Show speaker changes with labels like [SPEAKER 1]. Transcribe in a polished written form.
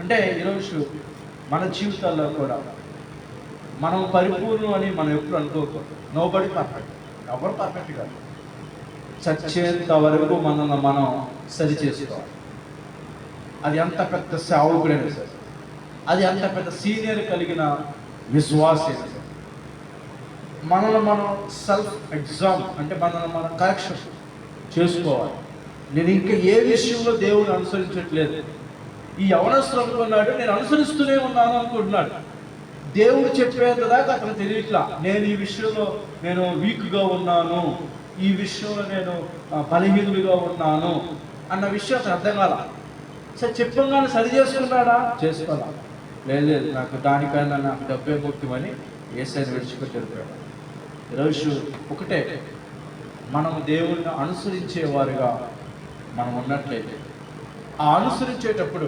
[SPEAKER 1] అంటే ఈరోజు మన జీవితాల్లో కూడా మనం పరిపూర్ణం అని మనం ఎప్పుడు అనుకోకూడదు. నోబడి పర్ఫెక్ట్, ఎవరు పర్ఫెక్ట్ కాదు. చచ్చేంత వరకు మనల్ని మనం సరి చేసుకోవాలి. అది ఎంత పెద్ద సేవకుడైనా సరే, అది ఎంత పెద్ద సీనియర్ కలిగిన విశ్వాసే సరే, మనల్ని మనం సెల్ఫ్ ఎగ్జామ్ అంటే మనల్ని మనం కరెక్షన్ చేసుకోవాలి. నేను ఇంకా ఏ విషయంలో దేవుడు అనుసరించట్లేదు. ఈ యవనస్తుడు అనుకున్నాడు నేను అనుసరిస్తూనే ఉన్నాను అనుకుంటున్నాడు. దేవుడు చెప్పేంత దాకా అతను తెలియట్లా. నేను ఈ విషయంలో నేను వీక్గా ఉన్నాను, ఈ విషయంలో నేను బలహీనుడిగా ఉన్నాను అన్న విషయం అతను అర్థం కాల. సరే చెప్పగానే సరి చేసుకున్నాడా? చేసుకోవాలా? లేదు, నాకు దానికన్నా నాకు డబ్బే ముఖ్యమని యేసయ్యను విడిచిపెట్టి వెళ్ళిపోయాడు. ఈరోజు ఒకటే, మనం దేవుణ్ణి అనుసరించేవారుగా మనం ఉన్నట్లయితే, ఆ అనుసరించేటప్పుడు